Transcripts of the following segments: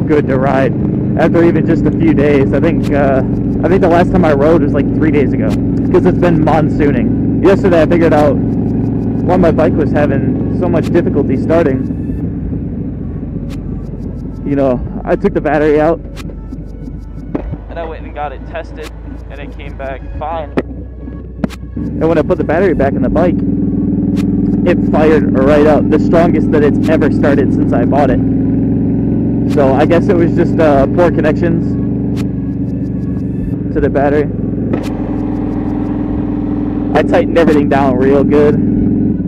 good to ride after even just a few days. I think the last time I rode was like 3 days ago, because it's been monsooning. Yesterday I figured out why my bike was having so much difficulty starting. You know, I took the battery out and I went and got it tested, and it came back fine. And when I put the battery back in the bike, it fired right up, the strongest that it's ever started since I bought it. So I guess it was just poor connections to the battery. I tightened everything down real good.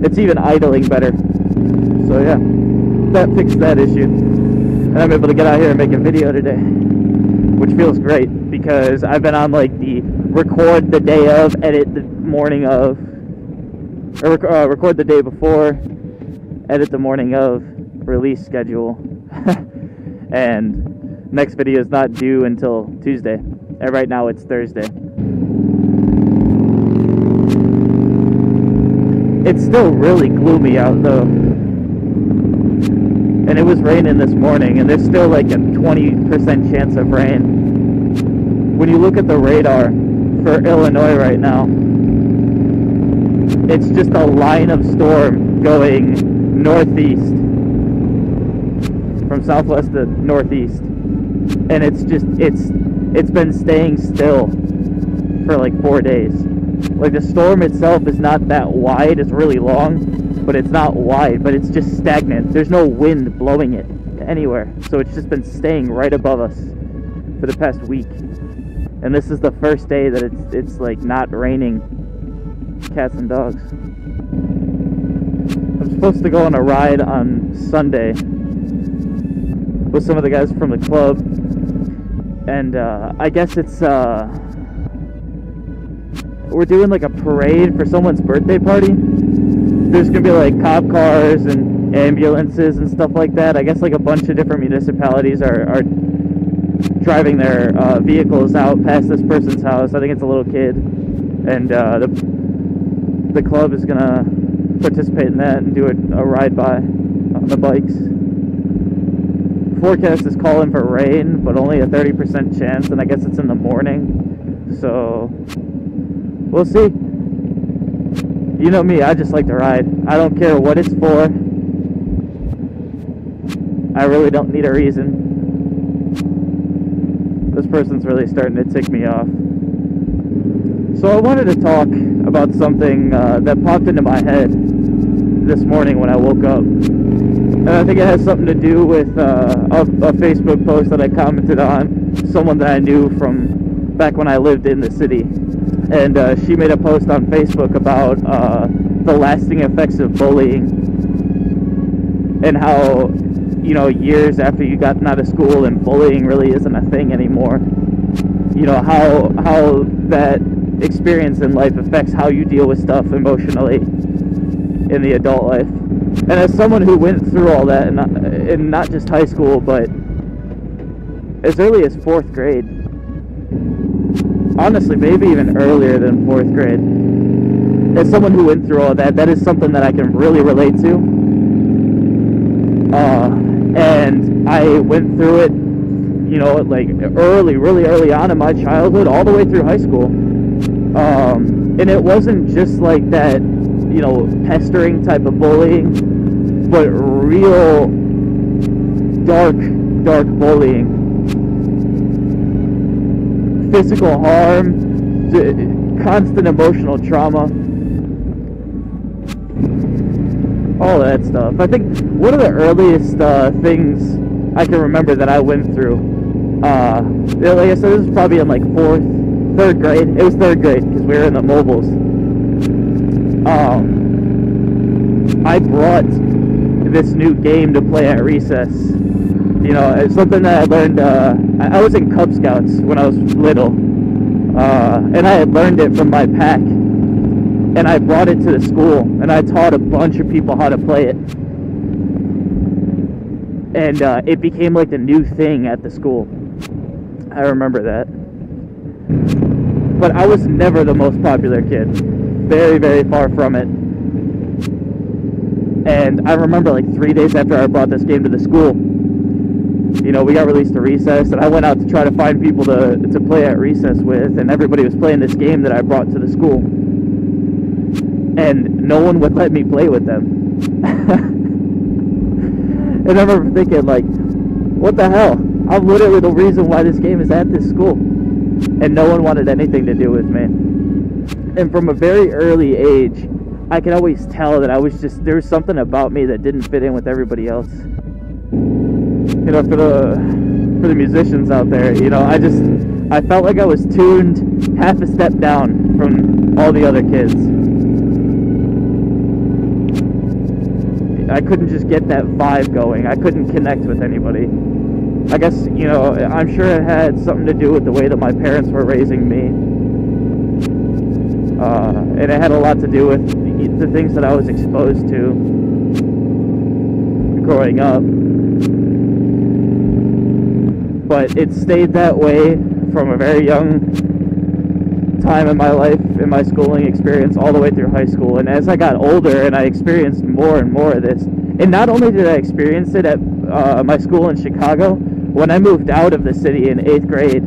It's even idling better. So yeah, that fixed that issue. And I'm able to get out here and make a video today, which feels great, because I've been on like the record the day of, edit the morning of, or record the day before, edit the morning of release schedule. And next video is not due until Tuesday, and right now it's Thursday. It's still really gloomy out though, and it was raining this morning, and there's still like a 20% chance of rain. When you look at the radar for Illinois right now, it's just a line of storm going northeast, from southwest to northeast, and it's been staying still for like 4 days. Like, the storm itself is not that wide, it's really long, but it's not wide, but it's just stagnant. There's no wind blowing it anywhere, so it's just been staying right above us for the past week. And this is the first day that it's like not raining cats and dogs. I'm supposed to go on a ride on Sunday with some of the guys from the club, and I guess it's we're doing like a parade for someone's birthday party. There's gonna be like cop cars and ambulances and stuff like that. I guess like a bunch of different municipalities are driving their vehicles out past this person's house. I think it's a little kid, and the club is gonna participate in that and do a ride by on the bikes. Forecast is calling for rain, but only a 30% chance, and I guess it's in the morning, so we'll see. You know me, I just like to ride. I don't care what it's for. I really don't need a reason. This person's really starting to tick me off. So I wanted to talk about something that popped into my head this morning when I woke up. And I think it has something to do with a Facebook post that I commented on, someone that I knew from back when I lived in the city. And she made a post on Facebook about the lasting effects of bullying, and how, you know, years after you gotten out of school and bullying really isn't a thing anymore. You know, how that experience in life affects how you deal with stuff emotionally in the adult life. And as someone who went through all that, in not just high school, but as early as 4th grade, honestly, maybe even earlier than 4th grade, as someone who went through all that, that is something that I can really relate to. And I went through it, you know, like really early on in my childhood, all the way through high school. And it wasn't just like that, you know, pestering type of bullying, but real dark bullying. Physical harm, constant emotional trauma, all of that stuff. I think one of the earliest things I can remember that I went through, like I said, this was probably in like 3rd grade. It was 3rd grade because we were in the mobiles. I brought this new game to play at recess. You know, it's something that I learned. I was in Cub Scouts when I was little, and I had learned it from my pack, and I brought it to the school, and I taught a bunch of people how to play it, and it became like the new thing at the school. I remember that. But I was never the most popular kid. Very far from it. And I remember like 3 days after I brought this game to the school, You know, we got released to recess, and I went out to try to find people to play at recess with, and everybody was playing this game that I brought to the school. And no one would let me play with them. And I remember thinking, like, what the hell? I'm literally the reason why this game is at this school. And no one wanted anything to do with me. And from a very early age, I could always tell that there was something about me that didn't fit in with everybody else. You know, for the musicians out there, you know, I felt like I was tuned half a step down from all the other kids. I couldn't just get that vibe going. I couldn't connect with anybody. I guess, you know, I'm sure it had something to do with the way that my parents were raising me. And it had a lot to do with the things that I was exposed to growing up. But it stayed that way from a very young time in my life, in my schooling experience, all the way through high school. And as I got older and I experienced more and more of this, and not only did I experience it at my school in Chicago, when I moved out of the city in 8th grade,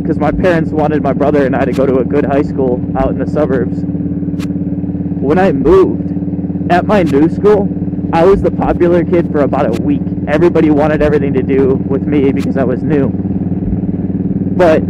because my parents wanted my brother and I to go to a good high school out in the suburbs. When I moved, at my new school, I was the popular kid for about a week. Everybody wanted everything to do with me because I was new. But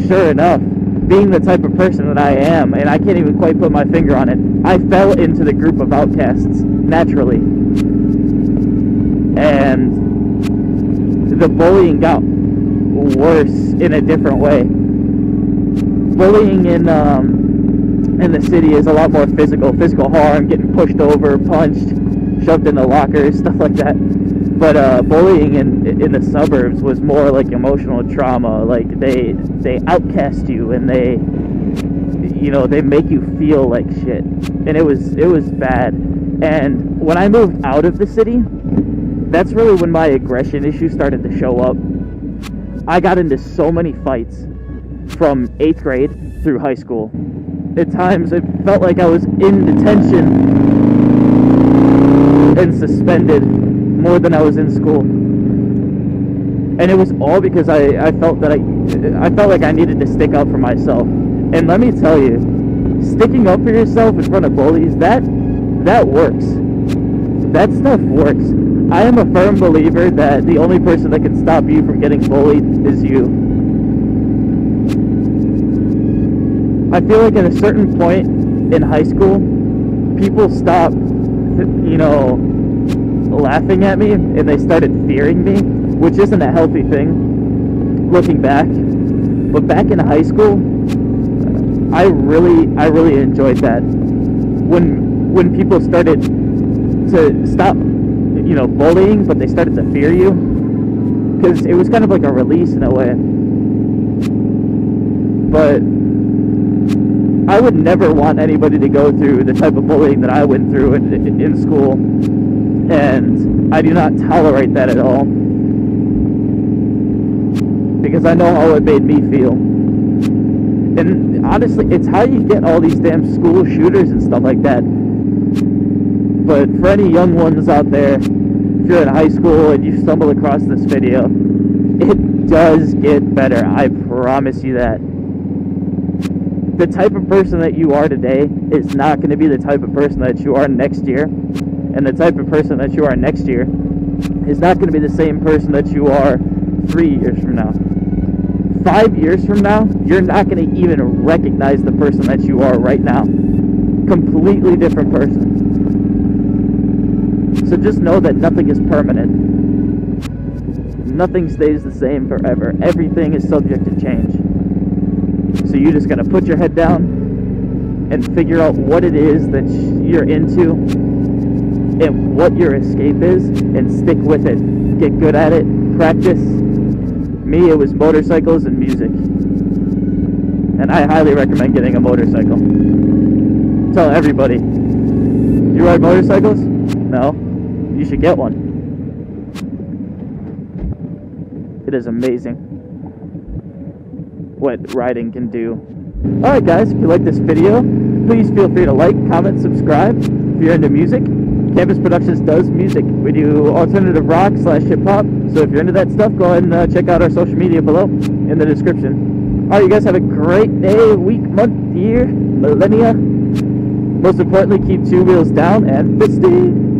sure enough, being the type of person that I am, and I can't even quite put my finger on it, I fell into the group of outcasts naturally. And the bullying got worse in a different way. Bullying in the city is a lot more physical harm, getting pushed over, punched, shoved in the lockers, stuff like that. But bullying in the suburbs was more like emotional trauma. Like they outcast you, and they make you feel like shit, and it was bad. And when I moved out of the city, that's really when my aggression issue started to show up. I got into so many fights from 8th grade through high school. At times, it felt like I was in detention and suspended more than I was in school. And it was all because I felt like I needed to stick up for myself. And let me tell you, sticking up for yourself in front of bullies, that works. That stuff works. I am a firm believer that the only person that can stop you from getting bullied is you. I feel like at a certain point in high school, people stopped, laughing at me, and they started fearing me, which isn't a healthy thing, looking back. But back in high school, I really enjoyed that. When people started to stop, bullying, but they started to fear you, because it was kind of like a release in a way. But I would never want anybody to go through the type of bullying that I went through in school, and I do not tolerate that at all, because I know how it made me feel. And honestly, it's how you get all these damn school shooters and stuff like that. But for any young ones out there, if you're in high school and you stumble across this video, it does get better. I promise you that. The type of person that you are today is not going to be the type of person that you are next year. And the type of person that you are next year is not going to be the same person that you are 3 years from now. 5 years from now, you're not going to even recognize the person that you are right now. Completely different person. So just know that nothing is permanent. Nothing stays the same forever. Everything is subject to change. So you just gotta put your head down and figure out what it is that you're into and what your escape is, and stick with it. Get good at it. Practice. Me, it was motorcycles and music. And I highly recommend getting a motorcycle. Tell everybody. You ride motorcycles? No? You should get one. It is amazing what riding can do. Alright guys, if you like this video, please feel free to like, comment, subscribe. If you're into music, Campus Productions does music. We do alternative rock / hip hop. So if you're into that stuff, go ahead and check out our social media below in the description. Alright, you guys have a great day, week, month, year, millennia. Most importantly, keep 2 wheels down and fisty.